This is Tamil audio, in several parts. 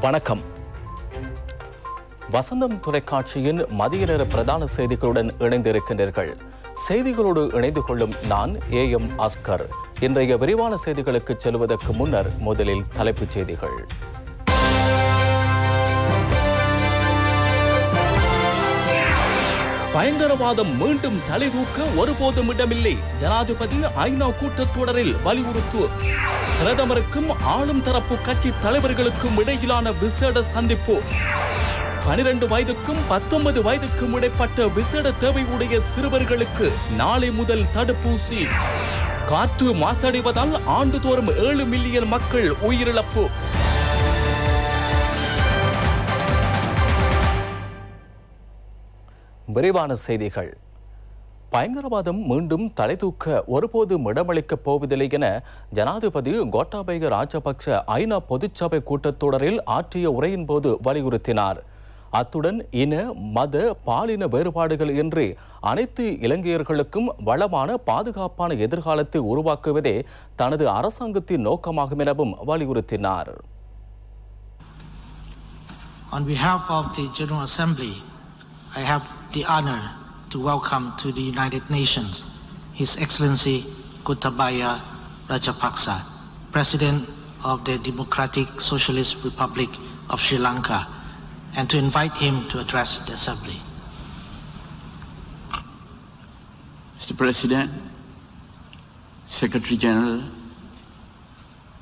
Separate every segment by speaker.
Speaker 1: வணக்கம். வசந்தம் தொலைக்காட்சியின் மதிய நேர பிரதான செய்திகளுடன் இணைந்திருக்கின்றீர்கள். செய்திகளோடு இணைந்து கொள்ளும் நான் ஏஎம் அஸ்கர். இன்றைய விரிவான செய்திகளுக்கு செல்வதற்கு முன்னர் முதலில் தலைப்புச் செய்திகள். பயங்கரவாதம் மீண்டும் தலைதூக்க ஒருபோதும் இடமில்லை. ஜனாதிபதி ஐநா கூட்டத்தொடரில் வலியுறுத்து. பிரதமருக்கும் ஆளும் தரப்பு கட்சி தலைவர்களுக்கும் இடையிலான விசேட சந்திப்பு. 12 வயதுக்கும் 19 வயதுக்கும் இடைப்பட்ட விசேட தேவையுடைய சிறுவர்களுக்கு நாளை முதல் தடுப்பூசி. காற்று மாசடைவதால் ஆண்டுதோறும் 7 மில்லியன் மக்கள் உயிரிழப்பு. விரிவான செய்திகள். பயங்கரவாதம் மீண்டும் தலைதூக்க ஒருபோதும் இடமளிக்கப் போவதில்லை என ஜனாதிபதி கோட்டாபய ராஜபக்ச ஐநா பொதுச்சபை கூட்டத்தொடரில் ஆற்றிய உரையின் போது வலியுறுத்தினார். அத்துடன் இன, மத, பாலின வேறுபாடுகள் இன்றி அனைத்து இலங்கையர்களுக்கும் வளமான பாதுகாப்பான எதிர்காலத்தை உருவாக்குவதே தனது அரசாங்கத்தின் நோக்கமாகும் எனவும் வலியுறுத்தினார்.
Speaker 2: On behalf of the General Assembly, I have the honor to welcome to the United Nations His Excellency Gotabaya Rajapaksa, President of the Democratic Socialist Republic of Sri Lanka, and to invite him to address the Assembly.
Speaker 3: Mr. President, Secretary General,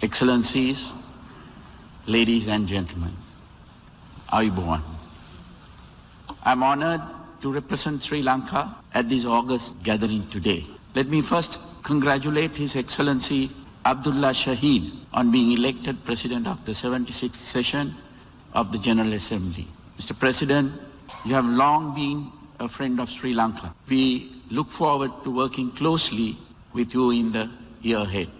Speaker 3: Excellencies, ladies and gentlemen, Ayubowan. I'm honored to represent Sri Lanka at this August gathering today. Let me first congratulate His Excellency Abdullah Shahid on being elected President of the 76th session of the General Assembly. Mr. President, you have long been a friend of Sri Lanka. We look forward to working closely with you in the year ahead.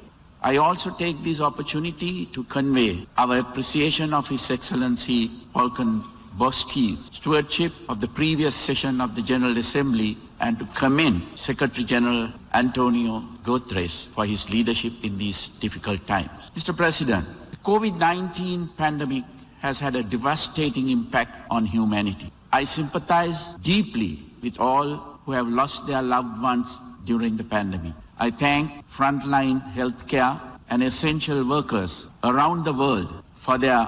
Speaker 3: I also take this opportunity to convey our appreciation of His Excellency Volkan Bozkir's stewardship of the previous session of the General Assembly and to commend Secretary General Antonio Guterres for his leadership in these difficult times. Mr. President, the COVID-19 pandemic has had a devastating impact on humanity. I sympathize deeply with all who have lost their loved ones during the pandemic. I thank frontline healthcare and essential workers around the world for their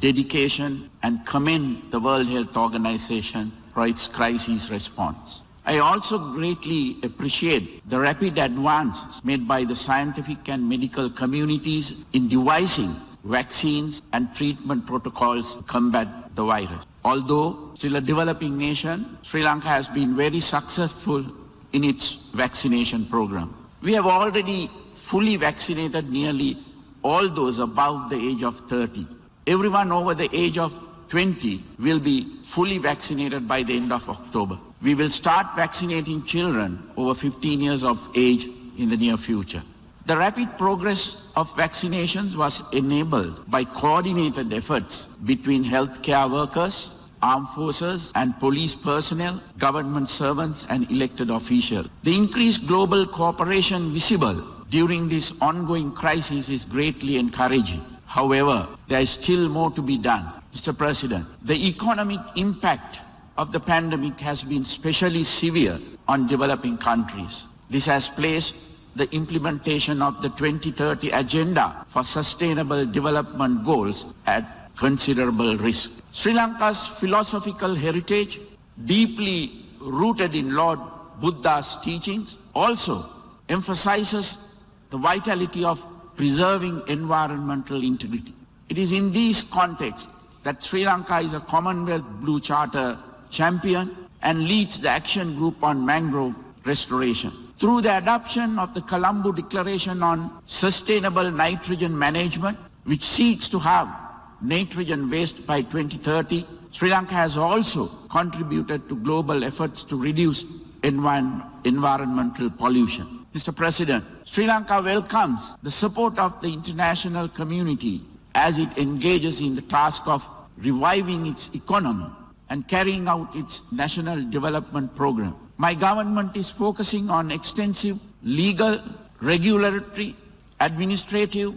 Speaker 3: dedication and commend the World Health Organization for its crisis response. I also greatly appreciate the rapid advances made by the scientific and medical communities in devising vaccines and treatment protocols to combat the virus. Although still a developing nation, Sri Lanka has been very successful in its vaccination program. We have already fully vaccinated nearly all those above the age of 30. Everyone over the age of 20 will be fully vaccinated by the end of October. We will start vaccinating children over 15 years of age in the near future. The rapid progress of vaccinations was enabled by coordinated efforts between healthcare workers, armed forces and police personnel, government servants and elected officials. The increased global cooperation visible during this ongoing crisis is greatly encouraging. However, there is still more to be done. Mr. President, the economic impact of the pandemic has been especially severe on developing countries. This has placed the implementation of the 2030 Agenda for Sustainable Development Goals at considerable risk. Sri Lanka's philosophical heritage, deeply rooted in Lord Buddha's teachings, also emphasizes the vitality of preserving environmental integrity. It is in these contexts that Sri Lanka is a Commonwealth Blue Charter champion and leads the action group on mangrove restoration. Through the adoption of the Colombo Declaration on Sustainable Nitrogen Management, which seeks to have nitrogen waste by 2030, Sri Lanka has also contributed to global efforts to reduce environmental pollution. Mr. President, Sri Lanka welcomes the support of the international community as it engages in the task of reviving its economy and carrying out its national development program. My government is focusing on extensive legal, regulatory, administrative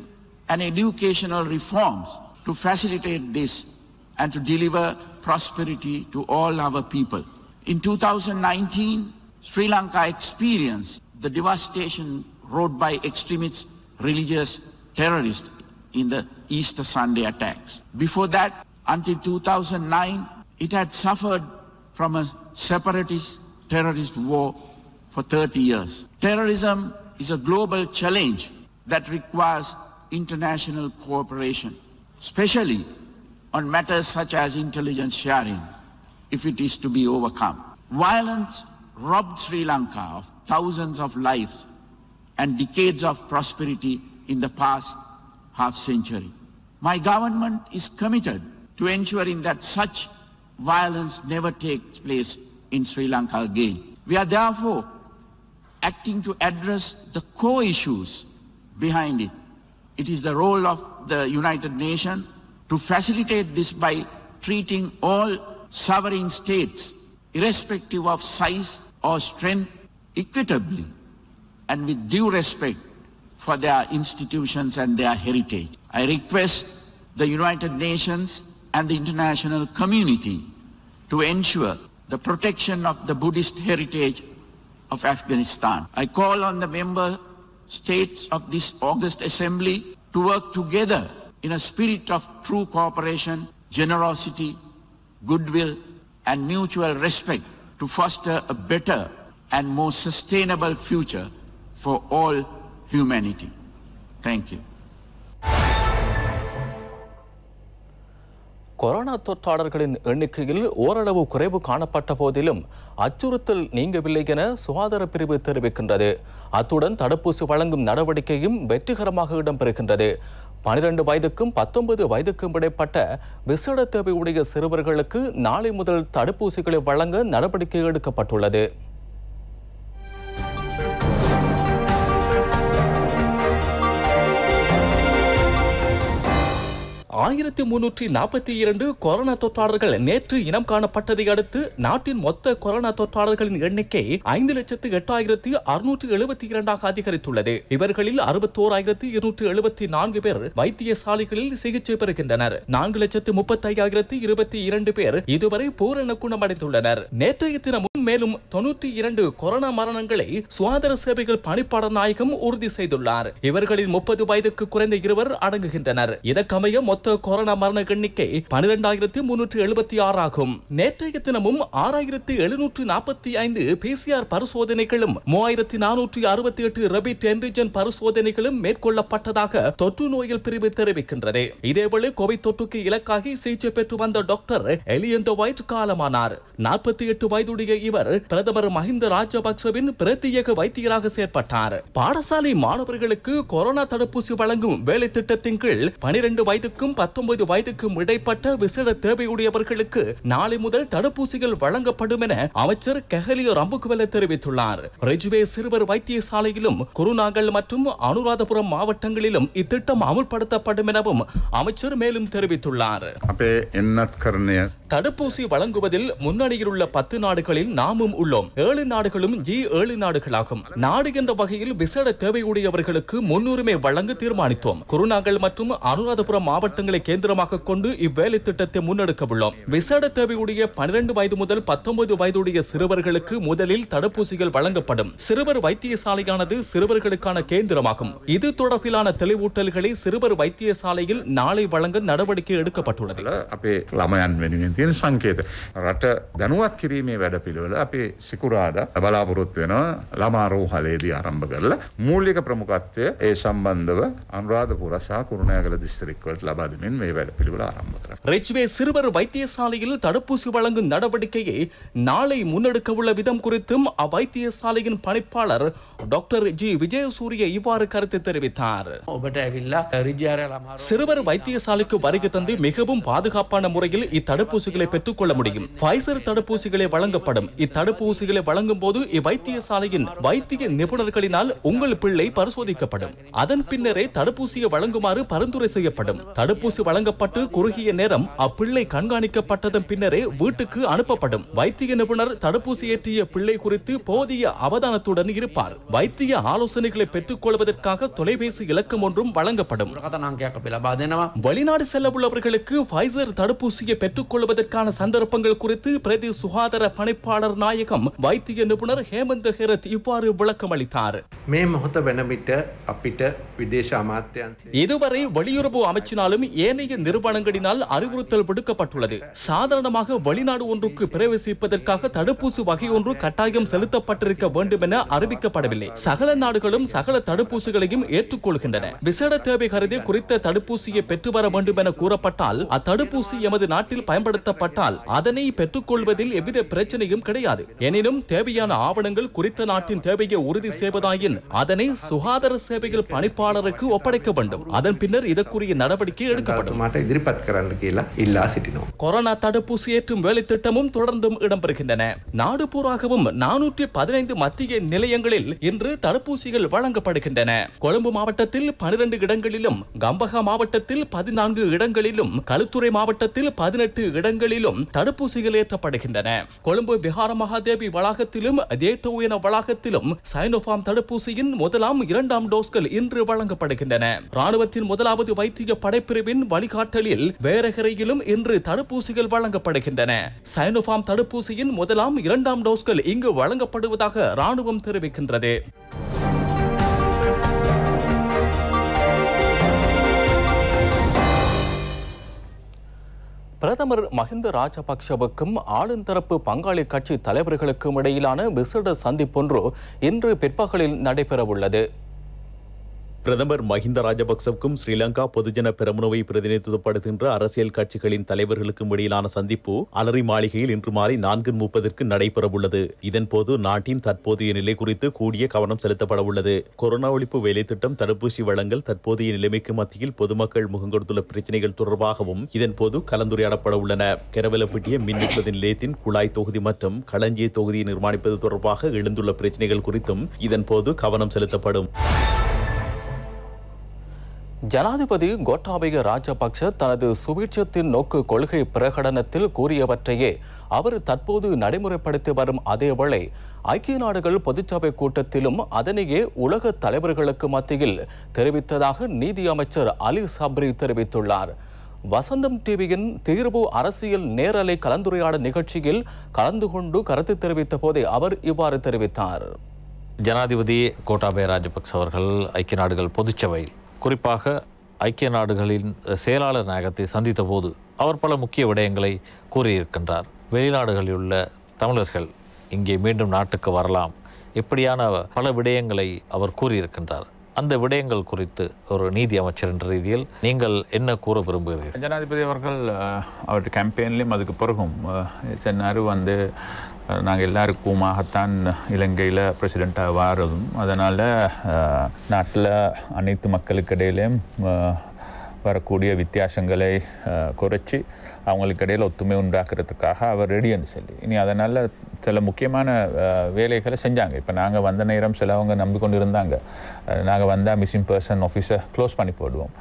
Speaker 3: and educational reforms to facilitate this and to deliver prosperity to all our people. In 2019, Sri Lanka experienced the devastation wrought by extremist religious terrorists in the Easter Sunday attacks. Before that, until 2009, it had suffered from a separatist terrorist war for 30 years. Terrorism is a global challenge that requires international cooperation, especially on matters such as intelligence sharing, if it is to be overcome. Violence robbed Sri Lanka of thousands of lives and decades of prosperity in the past half century. My government is committed to ensuring that such violence never takes place in Sri Lanka again. We are therefore acting to address the core issues behind it. It is the role of the United Nations to facilitate this by treating all sovereign states, irrespective of size or strength, equitably and with due respect for their institutions and their heritage. I request the United Nations and the international community to ensure the protection of the Buddhist heritage of Afghanistan. I call on the member states of this August Assembly to work together in a spirit of true cooperation, generosity, goodwill, and mutual respect to foster a better and more sustainable future for all humanity. Thank you.
Speaker 1: Corona தொற்றாளர்களின் எண்ணிக்கையில் ஓரளவு குறைவு காணப்பட்ட போதிலும் அச்சுறுத்தல் நீங்கவில்லை என சுகாதார பிரிவு தெரிவிக்கின்றது. அத்துடன் தடுப்பூசி வழங்கும் நடவடிக்கையும் வெற்றிகரமாக இடம்பெறுகின்றது. 12 வயதுக்கும் 19 வயதுக்கும் இடைப்பட்ட விசேட தேவையுடைய சிறுவர்களுக்கு நாளை முதல் தடுப்பூசிகளை வழங்க நடவடிக்கை எடுக்கப்பட்டுள்ளது. 1342 கொரோனா தொற்றாளர்கள் நேற்று இனம் காணப்பட்டதை அடுத்து நாட்டின் மொத்த கொரோனா தொற்றாளர்களின் எண்ணிக்கை 5,08,672 அதிகரித்துள்ளது. இவர்களில் 61,274 பேர் வைத்தியசாலைகளில் சிகிச்சை பெறுகின்றனர். 4,35,022 பேர் இதுவரை பூரண குணமடைந்துள்ளனர். நேற்றைய தினமும் மேலும் 92 கொரோனா மரணங்களை சுகாதார சேவைகள் பணிப்பாளர் நாயகம் உறுதி செய்துள்ளார். இவர்களில் 30 வயதுக்கு குறைந்த 2 அடங்குகின்றனர். இதற்கமைய மொத்த கொரோனா மரண எண்ணிக்கை 12,376 ஆகும். நேற்றைய தினமும் 6,745 PCR பரிசோதனைகளும் 3,468 ரேபிட் ஆன்டிஜன் பரிசோதனைகளும் மேற்கொள்ளப்பட்டதாக தொற்று நோயல் பிரிவு தெரிவிக்கின்றது. இதேவேளை கோவிட் தொற்றுக்கு இலக்காகி சிகிச்சை பெற்று வந்த டாக்டர் எலியந்த ஒயிட் காலமானார். 48 வயதுடைய இவர் பிரதமர் மஹிந்த ராஜபக்சவின் பிரத்யேக வைத்தியராக செயற்பட்டார். பாடசாலை மாணவர்களுக்கு கொரோனா தடுப்பூசி வழங்கும் வேலை திட்டத்தின் கீழ் 12 வயதுக்கும் 19 வயதுக்கும் இடைப்பட்ட விசேட தேவையுடையவர்களுக்கு நாளை முதல் தடுப்பூசிகள் வழங்கப்படும் என அமைச்சர் கெஹலிய ரம்புக்வெல தெரிவித்துள்ளார். ரெஜ்வே சிறுவர் வைத்தியசாலையிலும் குருநாகல் மற்றும் அனுராதபுரம் மாவட்டங்களிலும் இத்திட்டம் அமுல்படுத்தப்படும் எனவும் அமைச்சர் மேலும் தெரிவித்துள்ளார். தடுப்பூசி வழங்குவதில் முன்னணியில் உள்ள 10 நாடுகளில் நாமும் உள்ளோம். 7 நாடுகளும் G7 நாடுகளாகும். நாடு என்ற வகையில் விசேட தேவையுடையவர்களுக்கு முன்னுரிமை வழங்க தீர்மானித்தோம். குருநாகல் மற்றும் அனுராதபுரம் மாவட்டங்களை கேந்திரமாக கொண்டு இவ்வேலை திட்டத்தை முன்னெடுக்க உள்ளோம். விசேட தேவையுடைய 12 வயது முதல் 19 வயதுடைய சிறுவர்களுக்கு முதலில் தடுப்பூசிகள் வழங்கப்படும். சிறுவர் வைத்தியசாலையானது சிறுவர்களுக்கான கேந்திரமாகும். இது தொடர்பிலான தெளிவூட்டல்களை சிறுவர் வைத்தியசாலையில் நாளை வழங்க நடவடிக்கை எடுக்கப்பட்டுள்ளது.
Speaker 4: සංකේත රට දැනුවත් කිරීමේ වැඩපිළිවෙල අපි සිකුරාදා බලාපොරොත්තු වෙනවා ළමා රෝහලේදී ආරම්භ කරලා මූලික ප්‍රමුඛත්වය ඒ සම්බන්ධව අනුරාධපුර සහ කුරුණෑගල දිස්ත්‍රික් වලට ලබා දෙමින් මේ වැඩපිළිවෙල ආරම්භ කරනවා.
Speaker 1: ரெஜ்வே சிறுவர் வைத்தியசாலையில் தடுப்பூசி வழங்கும் நடவடிக்கையை நாளை முன்னெடுக்க உள்ள விதம் குறித்தும் அவ்வைத்தியசாலையின் பணிப்பாளர் டாக்டர் ஜி விஜயசூரிய இவ்வாறு கருத்து தெரிவித்தார். சிறுவர் வைத்தியசாலைக்கு வருகை தந்து மிகவும் பாதுகாப்பான முறையில் இத்தடுப்பூசிகளை பெற்றுக் கொள்ள முடியும். ஃபைசர் தடுப்பூசிகளை வழங்கப்படும். இத்தடுப்பூசிகளை வழங்கும் போது இவ்வைத்தியசாலையின் வைத்திய நிபுணர்களினால் உங்கள் பிள்ளை பரிசோதிக்கப்படும். அதன் பின்னரே தடுப்பூசியை வழங்குமாறு பரிந்துரை செய்யப்படும். தடுப்பூசி வழங்கப்பட்டு குறுகிய நேரம் அப்பிள்ளை கண்காணிக்கப்பட்டதன் பின்னரே வீட்டுக்கு அனுப்பப்படும். வைத்திய நிபுணர் தடுப்பூசி ஏற்றிய பிள்ளை குறித்து போதிய அவதானத்துடன் இருப்பார். வைத்திய ஆலோசனைகளை பெற்றுக் கொள்வதற்காக தொலைபேசி இலக்கம் ஒன்றும் வழங்கப்படும். வெளிநாடு செல்ல உள்ளவர்களுக்கு ஃபைசர் தடுப்பூசியை பெற்றுக் கொள்வதற்கான சந்தர்ப்பங்கள் குறித்து பிரதி சுகாதார பணிப்பாளர் நாயகம் வைத்திய நிபுணர் ஹேமந்த் ஹெரத் இவ்வாறு விளக்கம் அளித்தார். இதுவரை வெளியுறவு அமைச்சினாலும் ஏனைய நிறுவனங்களினால் அறிவுறுத்தல் விடுக்கப்பட்டுள்ளது. சாதாரணமாக வெளிநாடு ஒன்றுக்கு பிரவேசிப்பதற்காக தடுப்பூசி வகை ஒன்று கட்டாயம் செலுத்தப்பட்டிருக்க வேண்டும் என அறிவிக்கப்படவில்லை. சகல நாடுகளும் சகல தடுப்பூசிகளையும் ஏற்றுக்கொள்கின்றன. விசேட தேவை கருதி குறித்த தடுப்பூசியை பெற்று வர வேண்டும் என கூறப்பட்டால் அத்தடுப்பூசி எமது நாட்டில் பயன்படுத்தப்பட்டால் அதனை பெற்றுக் கொள்வதில் எவ்வித பிரச்சனையும் கிடையாது. எனினும் தேவையான ஆவணங்கள் குறித்த நாட்டின் தேவையை உறுதி செய்வதாயின் அதனை சுகாதார சேவைகள் பணிப்பாளருக்கு ஒப்படைக்க வேண்டும். அதன் பின்னர் இதற்குரிய நடவடிக்கை எடுக்கப்படும். கொரோனா தடுப்பூசி ஏற்றும் வேலை திட்டமும் தொடர்ந்தும் இடம்பெறுகின்றன. நாடு பூராகவும் 415 மத்திய நிலையங்களில் இன்று தடுப்பூசிகள் வழங்கப்படுகின்றன. கொழும்பு மாவட்டத்தில் 12 இடங்களிலும், கம்பஹா மாவட்டத்தில் 14 இடங்களிலும், களுத்துறை மாவட்டத்தில் 18 இடங்களிலும் தடுப்பூசிகள் ஏற்றப்படுகின்றன. கொழும்பு விஹார மகாதேவி வளாகத்திலும் தேட்டோயன வளாகத்திலும் சைனோஃபார்ம் தடுப்பூசியின் முதலாம் 2ஆம் டோஸ்கள் இன்று வழங்கப்படுகின்றன. ராணுவத்தின் முதலாவது வைத்திய படைப்பிரிவின் வழிகாட்டலில் வேரகரையிலும் இன்று தடுப்பூசிகள் வழங்கப்படுகின்றன. சைனோஃபார்ம் தடுப்பூசியின் முதலாம் 2ஆம் டோஸ்கள் இங்கு வழங்கப்படுவதாக ராணுவம் தெரிவிக்கின்றது. பிரதமர் மஹிந்த ராஜபக்ஷவுக்கும் ஆளுந்தரப்பு பங்காளி கட்சி தலைவர்களுக்கும் இடையிலான விசேட சந்திப்பொன்று இன்று பிற்பகலில் நடைபெறவுள்ளது.
Speaker 5: பிரதமர் மஹிந்த ராஜபக்சவுக்கும் ஸ்ரீலங்கா பொதுஜன பெரமுனவை பிரதிநிதித்துவப்படுகின்ற அரசியல் கட்சிகளின் தலைவர்களுக்கும் இடையிலான சந்திப்பு அலரி மாளிகையில் இன்று மாலை 4:30 நடைபெறவுள்ளது. இதன்போது நாட்டின் தற்போதைய நிலை குறித்து கூடிய கவனம் செலுத்தப்பட உள்ளது. கொரோனா ஒழிப்பு வேலைத்திட்டம், தடுப்பூசி வழங்கல், தற்போதைய நிலைமைக்கு மத்தியில் பொதுமக்கள் முகங்கொடுத்துள்ள பிரச்சினைகள் தொடர்பாகவும் இதன்போது கலந்துரையாடப்பட உள்ளன. கெரவலப்பட்டிய மின் உற்பத்தி நிலையத்தின் குழாய் தொகுதி மற்றும் களஞ்சிய தொகுதியை நிர்மாணிப்பது தொடர்பாக எழுந்துள்ள பிரச்சினைகள் குறித்தும் இதன்போது கவனம் செலுத்தப்படும்.
Speaker 1: ஜனாதிபதி கோட்டாபய ராஜபக்ஷ தனது சுபீட்சத்தின் நோக்கு கொள்கை பிரகடனத்தில் கூறியவற்றையே அவர் தற்போது நடைமுறைப்படுத்தி வரும் அதேவேளை ஐக்கிய நாடுகள் பொதுச்சபை கூட்டத்திலும் அதனையே உலக தலைவர்களுக்கு மத்தியில் தெரிவித்ததாக நீதி அமைச்சர் அலி சப்ரி தெரிவித்துள்ளார். வசந்தம் டிவியின் தீர்வு அரசியல் நேரலை கலந்துரையாடல் நிகழ்ச்சியில் கலந்து கொண்டு கருத்து தெரிவித்த போதே அவர் இவ்வாறு தெரிவித்தார்.
Speaker 6: ஜனாதிபதி கோட்டாபய ராஜபக்ச அவர்கள் ஐக்கிய நாடுகள் பொதுச்சபை, குறிப்பாக ஐக்கிய நாடுகளின் செயலாளர் நாயகத்தை சந்தித்த போது அவர் பல முக்கிய விடயங்களை கூறியிருக்கின்றார். வெளிநாடுகளில் உள்ள தமிழர்கள் இங்கே மீண்டும் நாட்டுக்கு வரலாம், இப்படியான பல விடயங்களை அவர் கூறியிருக்கின்றார். அந்த விடயங்கள் குறித்து ஒரு நீதி அமைச்சர் என்ற ரீதியில் நீங்கள் என்ன கூற விரும்புகிறீர்கள்?
Speaker 4: ஜனாதிபதி அவர்கள் அவருடைய கேம்பெயின்லேயும் அதுக்கு பிறகும் சொன்னார் நாங்கள் எல்லாருக்குமாகத்தான் இலங்கையில் பிரசிடெண்ட்டாக வாரதும், அதனால் நாட்டில் அனைத்து மக்களுக்கு இடையிலையும் வரக்கூடிய வித்தியாசங்களை குறைச்சி அவங்களுக்கு இடையில் ஒத்துமை உண்டாக்குறதுக்காக அவர் ரெடின்னு சொல்லி இனி அதனால் சில முக்கியமான வேலைகளை செஞ்சாங்க. இப்போ நாங்கள் வந்த நேரம் சிலவங்க நம்பிக்கொண்டு இருந்தாங்க, நாங்கள் வந்தால் மிஸ்ஸிங் பர்சன் ஆஃபீஸை க்ளோஸ் பண்ணி போடுவோம்,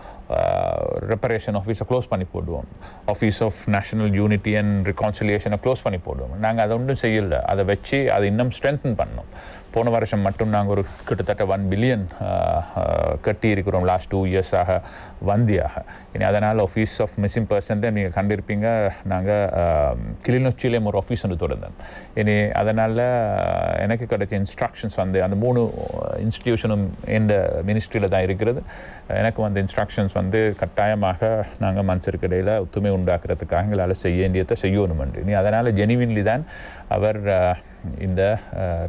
Speaker 4: ரெப்பரேஷன் ஆஃபீஸை க்ளோஸ் பண்ணி போடுவோம், office of national unity and ரிகான்சிலியேஷனை க்ளோஸ் பண்ணி போடுவோம். நாங்கள் அதை ஒன்றும் செய்யலை, அதை வச்சு அதை இன்னும் ஸ்ட்ரென்தன் பண்ணோம். போன வருஷம் மட்டும் நாங்கள் ஒரு கிட்டத்தட்ட 1 பில்லியன் கட்டி இருக்கிறோம் லாஸ்ட் 2 இயர்ஸாக வந்தியாக. இனி அதனால் ஆஃபீஸ் ஆஃப் மிஸ்ஸிங் பர்சன்ட்டு நீங்கள் கண்டிருப்பீங்க, நாங்கள் கிளிநொச்சியிலேயும் ஒரு ஆஃபீஸ் ஒன்று தொடர்ந்தோம். இனி அதனால் எனக்கு கிடைச்ச இன்ஸ்ட்ரக்ஷன்ஸ் அந்த 3 இன்ஸ்டிடியூஷனும் இந்த மினிஸ்ட்ரியில் தான் இருக்கிறது. எனக்கு இன்ஸ்ட்ரக்ஷன்ஸ் கட்டாயமாக நாங்கள் மனுஷருக்கு இடையில் ஒத்துமை உண்டாக்குறதுக்காக எங்களால் செய்ய வேண்டியதை செய்யணும். இனி அதனால் ஜெனிவின்லி தான் அவர் இந்த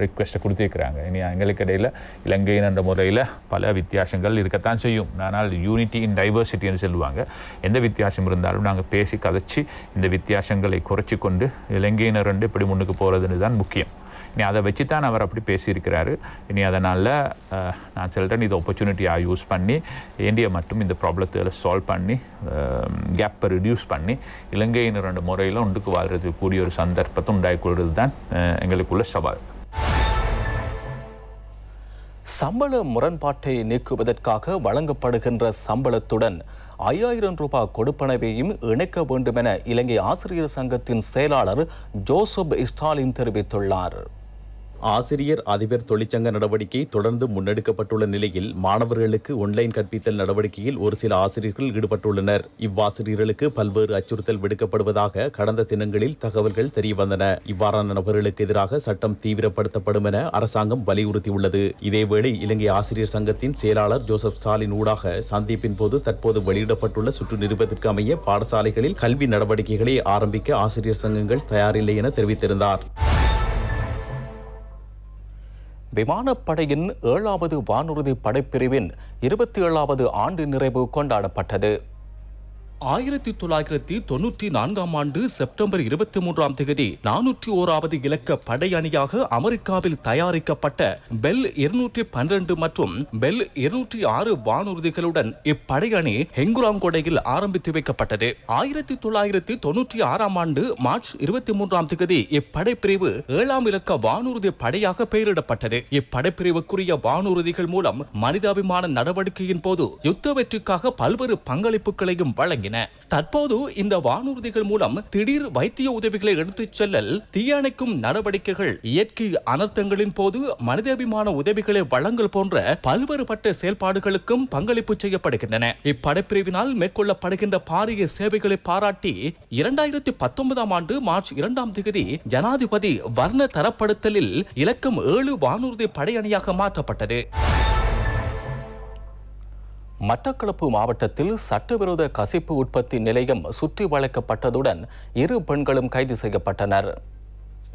Speaker 4: ரிக்வெஸ்ட்டை கொடுத்துருக்கிறாங்க. இனி எங்களுக்கு இடையில் இலங்கையின் என்ற முறையில் பல வித்தியாசங்கள் இருக்கத்தான் செய்யும். ஆனால் யூனிட்டி இன் டைவர்சிட்டின்னு சொல்லுவாங்க. எந்த வித்தியாசம் இருந்தாலும் நாங்கள் பேசி கதைச்சி இந்த வித்தியாசங்களை குறைச்சி கொண்டு இலங்கையினர் இப்படி முன்னுக்கு போகிறதுன்னு தான் முக்கியம்.
Speaker 7: இனி அதை வச்சு தான் அவர் அப்படி பேசியிருக்கிறாரு. இனி அதனால் நான் சொல்கிறேன், இது ஆப்பர்ச்சுனிட்டியாக யூஸ் பண்ணி இந்தியா மட்டும் இந்த ப்ராப்ளத்தை சால்வ் பண்ணி கேப்பை ரிடியூஸ் பண்ணி இலங்கையின் 2 முறையில் ஒன்றுக்கு வாழ்கிறதுக்கு கூடிய ஒரு சந்தர்ப்பத்தை உண்டாக்கி தான் எங்களுக்குள்ள சவால்.
Speaker 1: சம்பள முரண்பாட்டை நீக்குவதற்காக வழங்கப்படுகின்ற சம்பளத்துடன் 5000 ரூபாய் கொடுப்பனவையும் இணைக்க வேண்டும் என இலங்கை ஆசிரியர் சங்கத்தின் செயலாளர் ஜோசப் ஸ்டாலின் தெரிவித்துள்ளார்.
Speaker 5: ஆசிரியர் அதிபர் தொழிற்சங்க நடவடிக்கை தொடர்ந்து முன்னெடுக்கப்பட்டுள்ள நிலையில் மாணவர்களுக்கு ஒன்லைன் கற்பித்தல் நடவடிக்கையில் ஒரு சில ஆசிரியர்கள் ஈடுபட்டுள்ளனர். இவ்வாசிரியர்களுக்கு பல்வேறு அச்சுறுத்தல் விடுக்கப்படுவதாக கடந்த தினங்களில் தகவல்கள் தெரியவந்தன. இவ்வாறான நபர்களுக்கு எதிராக சட்டம் தீவிரப்படுத்தப்படும் என அரசாங்கம் வலியுறுத்தியுள்ளது. இதேவேளை இலங்கை ஆசிரியர் சங்கத்தின் செயலாளர் ஜோசப் ஸ்டாலின் ஊடாக சந்திப்பின் போது தற்போது வெளியிடப்பட்டுள்ள சுற்று நிருபத்திற்கு அமைய பாடசாலைகளில் கல்வி நடவடிக்கைகளை ஆரம்பிக்க ஆசிரியர் சங்கங்கள் தயாரில்லை என தெரிவித்திருந்தார். விமானப்படையின் 7வது வானூர்தி படைப்பிரிவின் 27வது ஆண்டு நிறைவு கொண்டாடப்பட்டது. 1994ஆம் ஆண்டு செப்டம்பர் 23ஆம் தேதி 401வது இலக்க படை அணியாக அமெரிக்காவில் தயாரிக்கப்பட்ட பெல் 212 மற்றும் பெல் 206 வானூர்திகளுடன் இப்படை அணி ஹெங்குராங்கொடையில் ஆரம்பித்து வைக்கப்பட்டது. 1996ஆம் ஆண்டு மார்ச் 23ஆம் தேதி இப்படைப்பிரிவு 7ஆம் இலக்க வானூர்தி படையாக பெயரிடப்பட்டது. இப்படைப்பிரிவுக்குரிய வானூர்திகள் மூலம் மனிதாபிமான நடவடிக்கையின் போது யுத்த வெற்றிக்காக பல்வேறு பங்களிப்புகளையும் வழங்கின. தற்போது இந்த வானூர்திகள் மூலம் திடீர் வைத்திய உதவிகளை எடுத்துச் செல்லல், தீயணைக்கும் நடவடிக்கைகள், இயற்கை அனர்த்தங்களின் போது மனிதாபிமான உதவிகளை வழங்கல் போன்ற பல்வேறுபட்ட செயல்பாடுகளுக்கும் பங்களிப்பு செய்யப்படுகின்றன. இப்படைப்பிரிவினால் மேற்கொள்ளப்படுகின்ற பாரிய சேவைகளை பாராட்டி 2019ஆம் ஆண்டு மார்ச் 2ஆம் தேதி ஜனாதிபதி வர்ண தரப்படுத்தலில் இலக்கம் 7 வானூர்தி படையணியாக மாற்றப்பட்டது. மட்டக்களப்பு மாவட்டத்தில் சட்டவிரோத கசிப்பு உற்பத்தி நிலையம் சுற்றி வளைக்கப்பட்டதுடன் 2 பெண்களும் கைது செய்யப்பட்டனர்.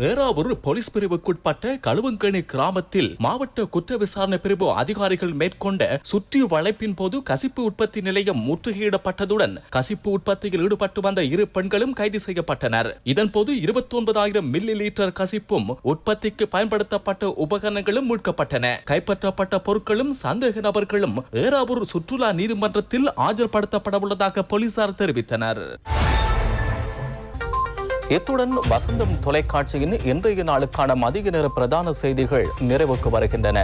Speaker 5: ஏறாவூர் போலீஸ் பிரிவுக்குட்பட்ட களுவங்கணி கிராமத்தில் மாவட்ட குற்ற விசாரணை பிரிவு அதிகாரிகள் மேற்கொண்ட சுற்றி வளைப்பின் போது கசிப்பு உற்பத்தி நிலையம் முற்றுகையிடப்பட்டதுடன் கசிப்பு உற்பத்தியில் ஈடுபட்டு வந்த 2 பெண்களும் கைது செய்யப்பட்டனர். இதன்போது 29,000 மில்லி லிட்டர் கசிப்பும் உற்பத்திக்கு பயன்படுத்தப்பட்ட உபகரணங்களும் மீட்கப்பட்டன. கைப்பற்றப்பட்ட பொருட்களும் சந்தேக நபர்களும் ஏறாவூர் சுற்றுலா நீதிமன்றத்தில் ஆஜர்படுத்தப்பட உள்ளதாக போலீசார் தெரிவித்தனர். இத்துடன் வசந்தம் தொலைக்காட்சியின் இன்றைய நாளுக்கான மதிய நேர பிரதான செய்திகள் நிறைவுக்கு வருகின்றன.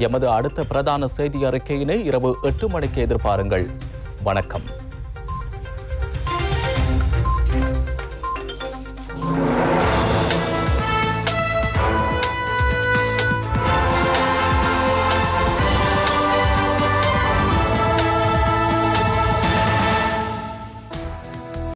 Speaker 5: எமது அடுத்த பிரதான செய்தி அறிக்கையினை இரவு 8 மணிக்கு எதிர்பாருங்கள். வணக்கம்.